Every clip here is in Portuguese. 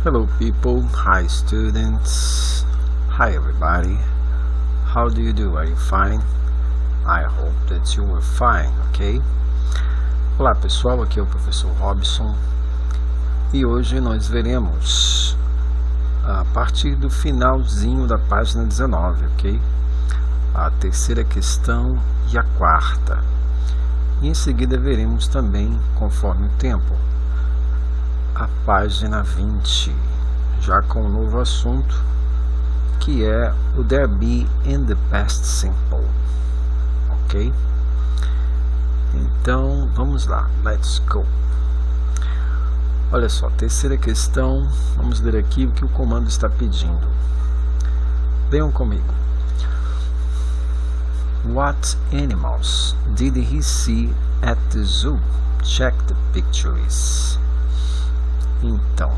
Hello people, hi students, hi everybody, how do you do? Are you fine? I hope that you are fine, ok? Olá pessoal, aqui é o professor Robson e hoje nós veremos a partir do finalzinho da página 19, ok? A terceira questão e a quarta. E em seguida veremos também, conforme o tempo, a página 20, já com um novo assunto, que é o there be in the past simple, ok? Então, vamos lá, let's go. Olha só, terceira questão, vamos ler aqui o que o comando está pedindo. Venham comigo. What animals did he see at the zoo? Check the pictures. Então,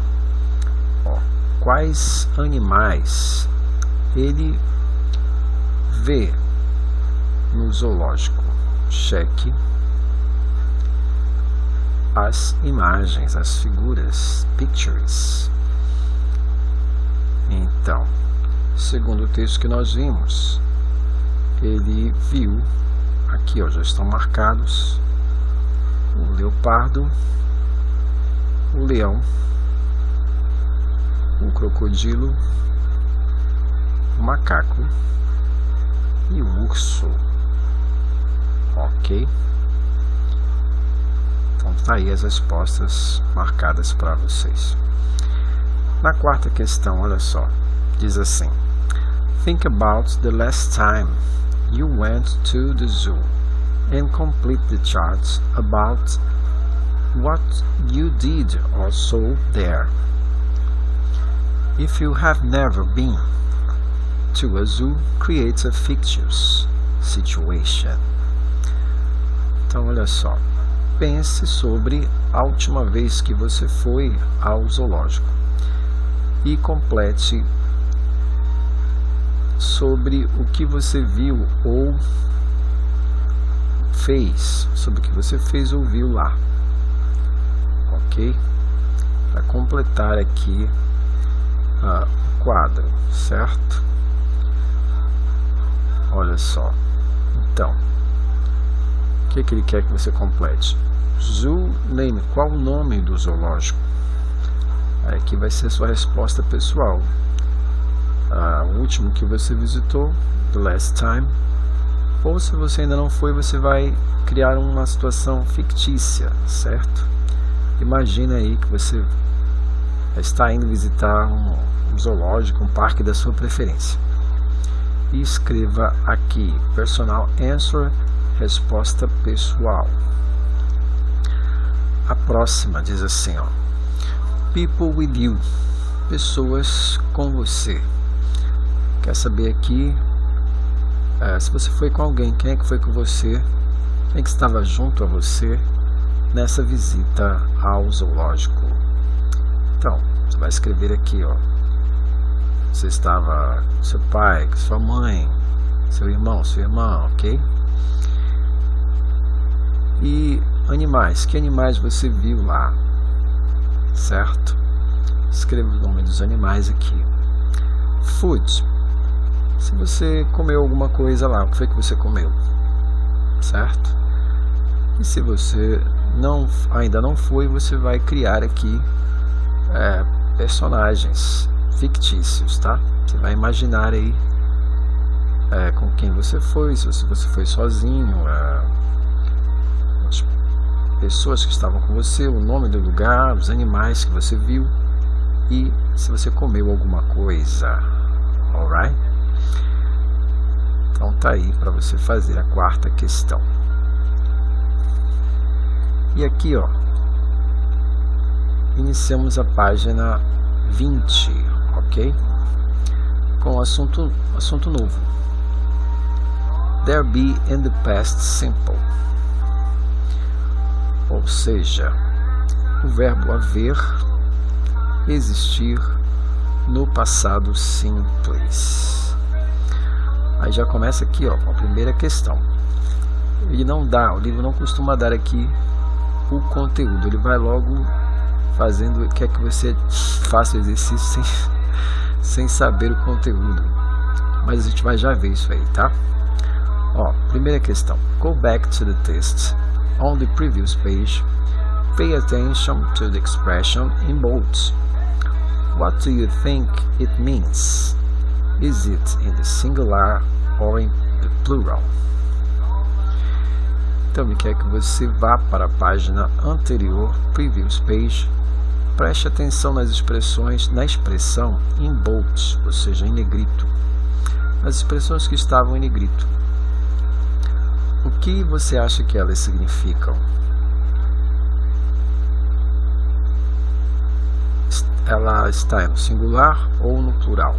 quais animais ele vê no zoológico? Cheque as imagens, as figuras, pictures. Então, segundo o texto que nós vimos, ele viu, aqui ó, já estão marcados, o leopardo, o leão, o crocodilo, o macaco e o urso, ok? Então tá aí as respostas marcadas para vocês. Na quarta questão, olha só, diz assim: Think about the last time you went to the zoo and complete the charts about what you did or saw there. If you have never been to a zoo, create a fictitious situation. Então, olha só, pense sobre a última vez que você foi ao zoológico e complete sobre o que você viu ou fez, sobre o que você fez ou viu lá. Ok? Para completar aqui o quadro, certo? Olha só. Então, o que ele quer que você complete? Zoo name. Qual o nome do zoológico? Aqui vai ser a sua resposta pessoal. O último que você visitou, the last time. Ou se você ainda não foi, você vai criar uma situação fictícia, certo? Imagina aí que você está indo visitar um zoológico, um parque da sua preferência. E escreva aqui, personal answer, resposta pessoal. A próxima diz assim, ó, people with you, pessoas com você. Quer saber aqui, se você foi com alguém, quem é que foi com você, quem é que estava junto a você nessa visita ao zoológico. Então, você vai escrever aqui, ó, você estava com seu pai, com sua mãe, seu irmão, sua irmã, ok? E animais, que animais você viu lá, certo? Escreva o nome dos animais aqui. Food, se você comeu alguma coisa lá, o que foi que você comeu, certo? E se você ainda não foi, você vai criar aqui personagens fictícios, tá? Você vai imaginar aí com quem você foi, se você foi sozinho, as pessoas que estavam com você, o nome do lugar, os animais que você viu e se você comeu alguma coisa, alright? Então tá aí para você fazer a quarta questão. E aqui, ó, iniciamos a página 20, ok? Com assunto novo. There be in the past simple. Ou seja, o verbo haver, existir no passado simples. Aí já começa aqui, ó, com a primeira questão. O livro não costuma dar aqui o conteúdo, ele vai logo fazendo, quer que você faça o exercício sem saber o conteúdo. Mas a gente vai já ver isso aí, tá? Ó, primeira questão. Go back to the test. On the previous page, pay attention to the expression in bold. What do you think it means? Is it in the singular or in the plural? Então, ele quer que você vá para a página anterior, previous page. Preste atenção nas expressões, na expressão in bold, ou seja, em negrito. As expressões que estavam em negrito. O que você acha que elas significam? Ela está no singular ou no plural?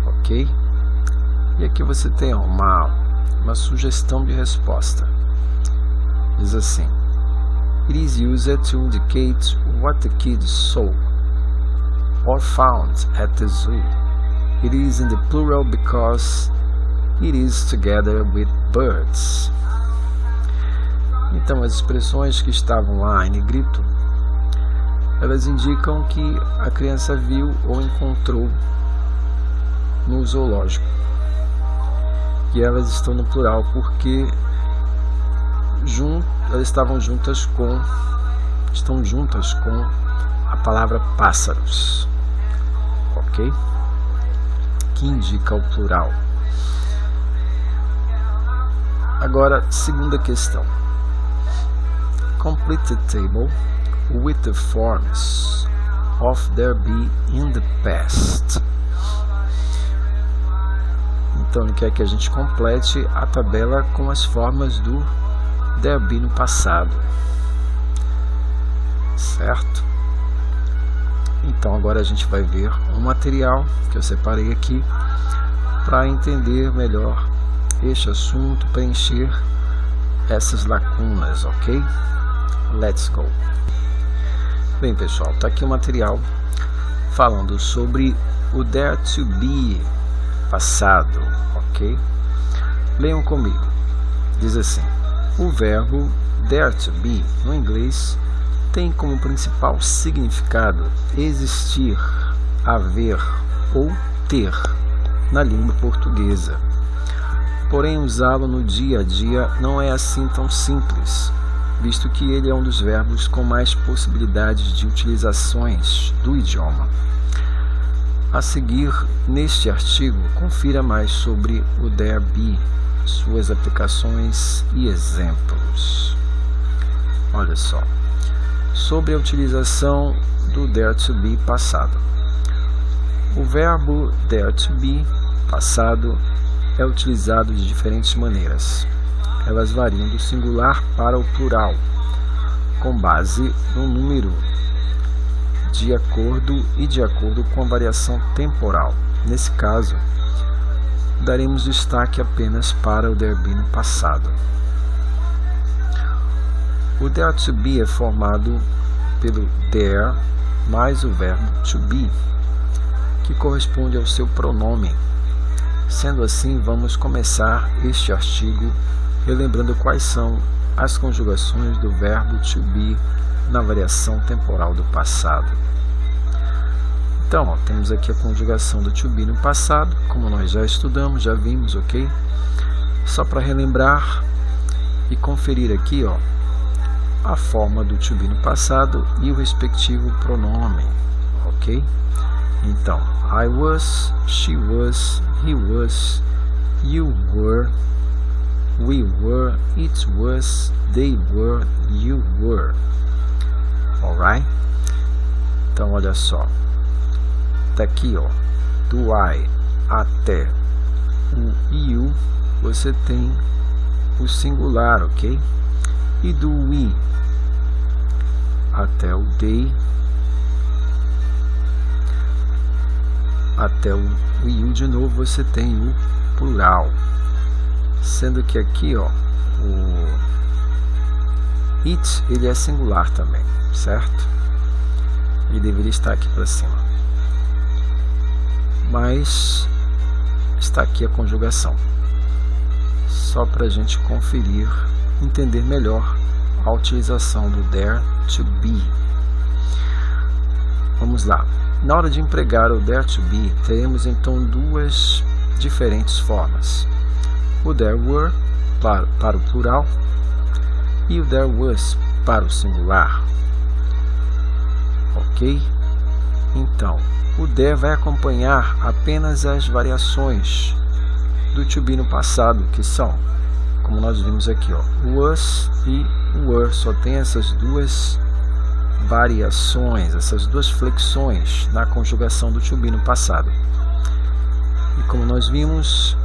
Ok? E aqui você tem uma sugestão de resposta. Diz assim: It is used to indicate what the kids saw or found at the zoo. It is in the plural because it is together with birds. Então, as expressões que estavam lá em negrito, elas indicam que a criança viu ou encontrou no zoológico. E elas estão no plural porque elas estão juntas com a palavra pássaros, ok? Que indica o plural. Agora, segunda questão. Complete the table with the forms of there be in the past. Então ele quer que a gente complete a tabela com as formas do there be no passado, certo? Então agora a gente vai ver um material que eu separei aqui para entender melhor este assunto, preencher essas lacunas, ok? Let's go! Bem, pessoal, tá aqui o material falando sobre o there to be passado, ok? Leiam comigo. Diz assim: o verbo there to be no inglês tem como principal significado existir, haver ou ter na língua portuguesa. Porém, usá-lo no dia a dia não é assim tão simples, visto que ele é um dos verbos com mais possibilidades de utilizações do idioma. A seguir, neste artigo, confira mais sobre o there be, suas aplicações e exemplos. Olha só, sobre a utilização do there to be passado. O verbo there to be passado é utilizado de diferentes maneiras. Elas variam do singular para o plural, com base no número de acordo com a variação temporal. Nesse caso, daremos destaque apenas para o there be no passado. O there to be é formado pelo there mais o verbo to be, que corresponde ao seu pronome. Sendo assim, vamos começar este artigo relembrando quais são as conjugações do verbo to be na variação temporal do passado. Então, ó, temos aqui a conjugação do to be no passado, como nós já estudamos, já vimos, ok? Só para relembrar e conferir aqui, ó, a forma do to be no passado e o respectivo pronome, ok? Então, I was, she was, he was, you were, we were, it was, they were, you were. Alright? Então, olha só. Daqui, ó, do I até o you, você tem o singular, ok? E do we até o they, até o you de novo, você tem o plural. Sendo que aqui, ó, o it, ele é singular também, certo? Ele deveria estar aqui para cima, mas está aqui a conjugação, só para a gente conferir, entender melhor a utilização do there to be. Vamos lá. Na hora de empregar o there to be, teremos então duas diferentes formas. O there were para o plural e o there was para o singular. Ok? Então, o there vai acompanhar apenas as variações do to be no passado, que são, como nós vimos aqui, ó, was e were, só tem essas duas variações, essas duas flexões na conjugação do to be no passado. E como nós vimos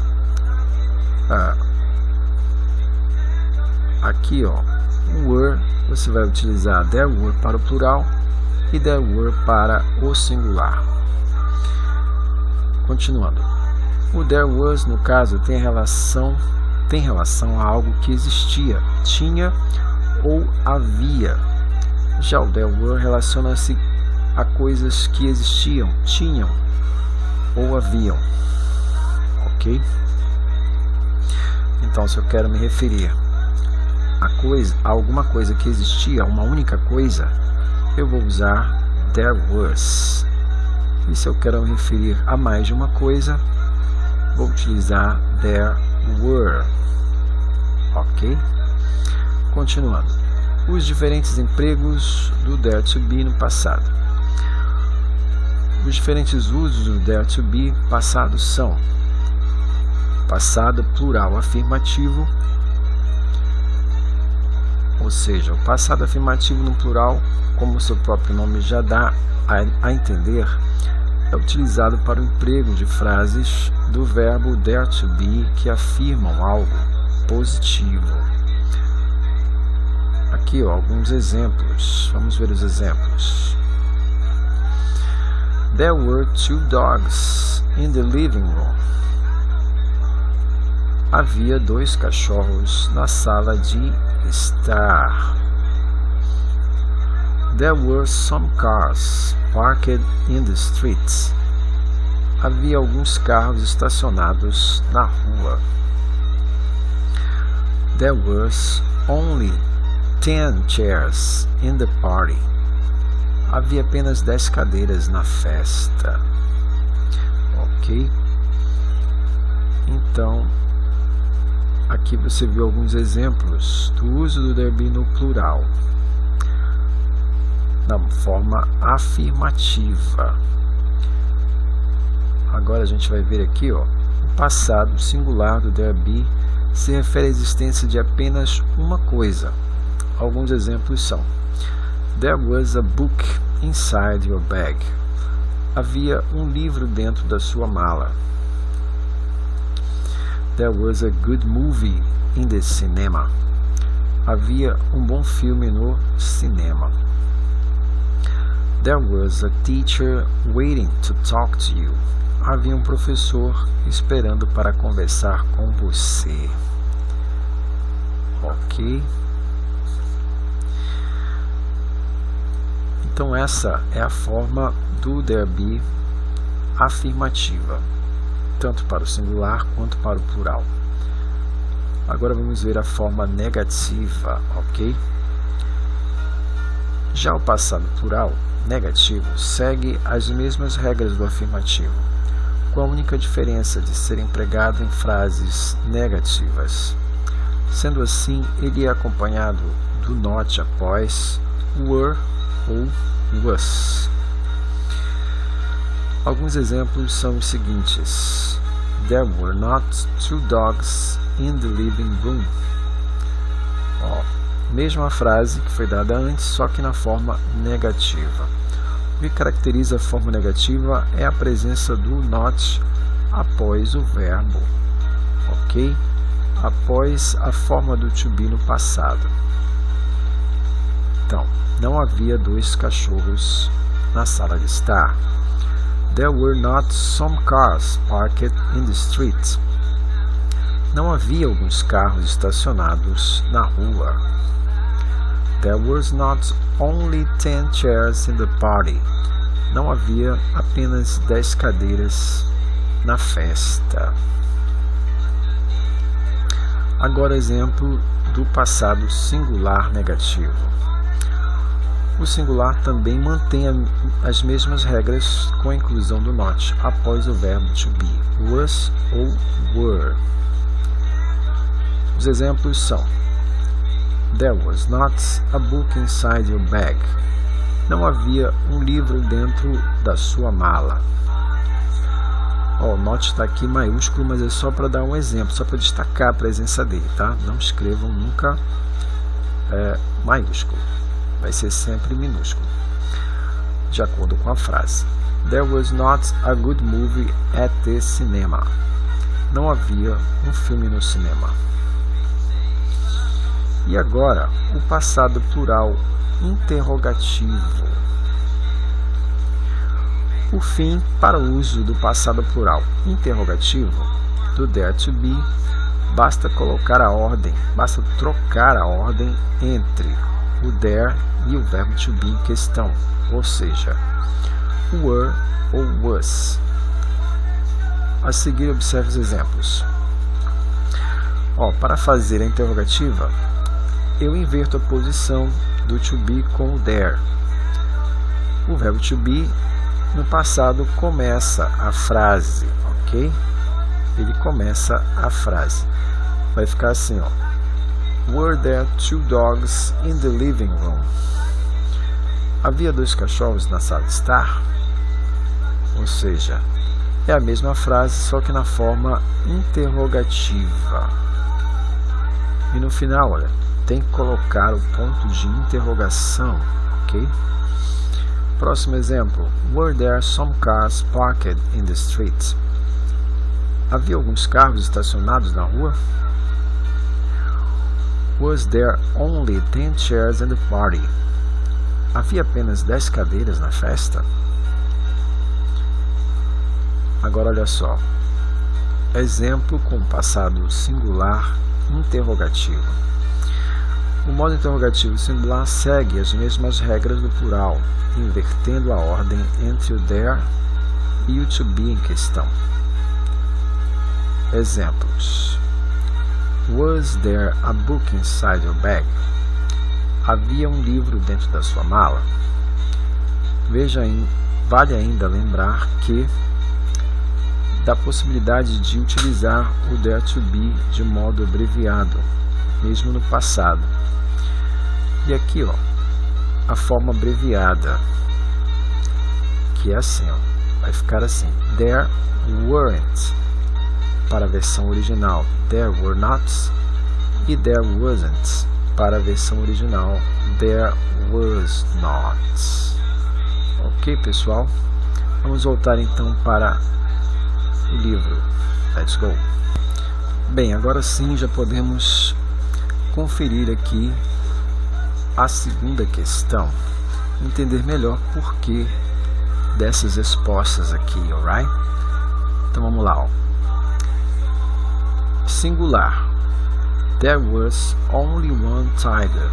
aqui, ó, were, você vai utilizar there were para o plural e there were para o singular. Continuando, o there was, no caso, tem relação a algo que existia, tinha ou havia. Já o there were relaciona-se a coisas que existiam, tinham ou haviam. Ok? Então, se eu quero me referir a alguma coisa que existia, uma única coisa, eu vou usar there was. E se eu quero me referir a mais de uma coisa, vou utilizar there were. Ok? Continuando. Os diferentes empregos do there to be no passado. Os diferentes usos do there to be passado são: passado plural afirmativo, ou seja, o passado afirmativo no plural, como o seu próprio nome já dá a entender, é utilizado para o emprego de frases do verbo there to be que afirmam algo positivo. Aqui, ó, alguns exemplos. Vamos ver os exemplos. There were 2 dogs in the living room. Havia 2 cachorros na sala de estar. There were some cars parked in the streets. Havia alguns carros estacionados na rua. There was only 10 chairs in the party. Havia apenas 10 cadeiras na festa. Ok? Então, aqui você viu alguns exemplos do uso do there be no plural, na forma afirmativa. Agora a gente vai ver aqui, ó, o passado singular do there be se refere à existência de apenas uma coisa. Alguns exemplos são: There was a book inside your bag. Havia um livro dentro da sua mala. There was a good movie in the cinema. Havia um bom filme no cinema. There was a teacher waiting to talk to you. Havia um professor esperando para conversar com você. Ok? Então essa é a forma do there be afirmativa, tanto para o singular quanto para o plural. Agora vamos ver a forma negativa, ok? Já o passado plural negativo segue as mesmas regras do afirmativo, com a única diferença de ser empregado em frases negativas. Sendo assim, ele é acompanhado do not após were ou was. Alguns exemplos são os seguintes: There were not 2 dogs in the living room. Mesma frase que foi dada antes, só que na forma negativa. O que caracteriza a forma negativa é a presença do not após o verbo, ok? Após a forma do to be no passado. Então, não havia 2 cachorros na sala de estar. There were not some cars parked in the street. Não havia alguns carros estacionados na rua. There was not only 10 chairs in the party. Não havia apenas 10 cadeiras na festa. Agora, exemplo do passado singular negativo. O singular também mantém as mesmas regras com a inclusão do not após o verbo to be, was ou were. Os exemplos são: There was not a book inside your bag. Não havia um livro dentro da sua mala. O not está aqui maiúsculo, mas é só para dar um exemplo, só para destacar a presença dele, tá? Não escrevam nunca maiúsculo. Vai ser sempre minúsculo, de acordo com a frase. There was not a good movie at the cinema. Não havia um filme no cinema. E agora, o passado plural interrogativo. Por fim, para o uso do passado plural interrogativo, do there to be, basta trocar a ordem entre o there e o verbo to be em questão, ou seja, were ou was. A seguir, observe os exemplos. Para fazer a interrogativa, eu inverto a posição do to be com o there. O verbo to be no passado começa a frase, ok? Ele começa a frase. Vai ficar assim, Were there 2 dogs in the living room? Havia 2 cachorros na sala de estar? Ou seja, é a mesma frase, só que na forma interrogativa. E no final, olha, tem que colocar o ponto de interrogação, ok? Próximo exemplo. Were there some cars parked in the street? Havia alguns carros estacionados na rua? Was there only 10 chairs in the party? Havia apenas 10 cadeiras na festa? Agora olha só. Exemplo com passado singular interrogativo. O modo interrogativo singular segue as mesmas regras do plural, invertendo a ordem entre o there e o to be em questão. Exemplos. Was there a book inside your bag? Havia um livro dentro da sua mala? Vale ainda lembrar que da possibilidade de utilizar o there to be de modo abreviado, mesmo no passado. E aqui, a forma abreviada, que é assim, vai ficar assim: There weren't, para a versão original, there were not, e there wasn't, para a versão original, there was not. Ok, pessoal? Vamos voltar então para o livro. Let's go! Bem, agora sim já podemos conferir aqui a segunda questão, entender melhor o porquê dessas respostas aqui, alright? Então vamos lá, Singular. There was only one tiger.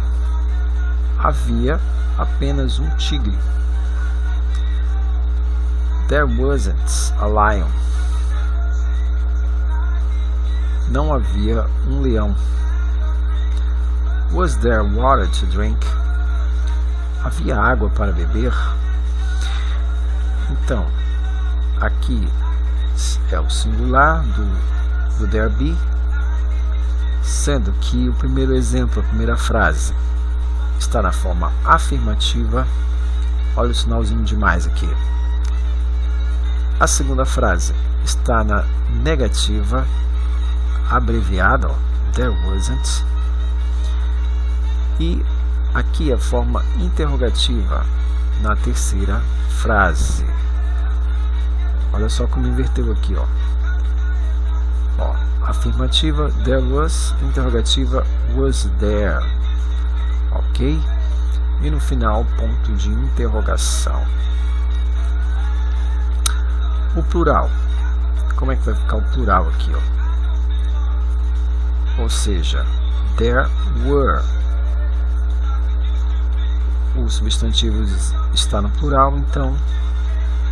Havia apenas um tigre. There wasn't a lion. Não havia um leão. Was there water to drink? Havia água para beber? Então, aqui é o singular do there be, sendo que o primeiro exemplo, a primeira frase, está na forma afirmativa. Olha o sinalzinho de mais aqui. A segunda frase está na negativa, abreviada, there wasn't. E aqui a forma interrogativa na terceira frase. Olha só como inverteu aqui, afirmativa, there was, interrogativa, was there, ok? E no final, ponto de interrogação. O plural, como é que vai ficar o plural aqui, Ou seja, there were. O substantivo está no plural, então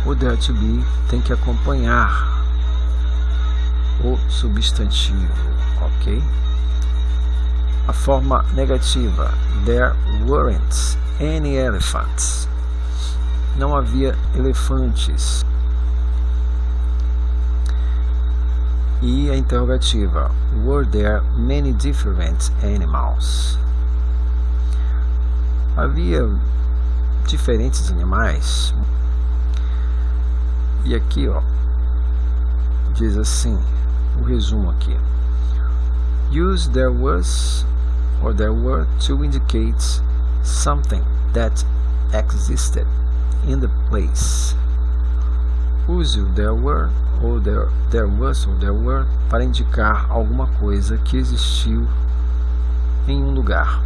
o there to be tem que acompanhar o substantivo, ok? A forma negativa, there weren't, any elephants? Não havia elefantes. E a interrogativa, were there many different animals? Havia diferentes animais. E aqui, ó, diz assim, o resumo aqui. Use there was or there were to indicate something that existed in the place. Use o there were ou there was ou there were para indicar alguma coisa que existiu em um lugar.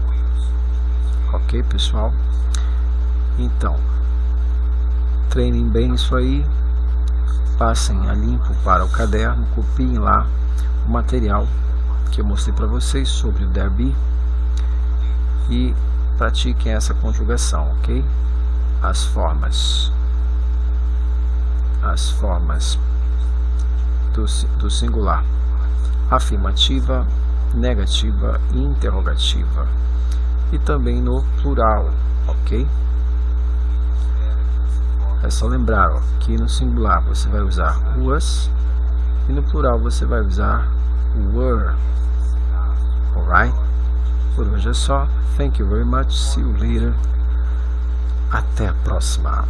Ok, pessoal? Então, treinem bem isso aí, passem a limpo para o caderno, copiem lá o material que eu mostrei para vocês sobre o there be e pratiquem essa conjugação, ok? As formas do singular: afirmativa, negativa e interrogativa, e também no plural, ok? É só lembrar, ó, que no singular você vai usar was e no plural você vai usar were. Alright? Por hoje é só. Thank you very much. See you later. Até a próxima.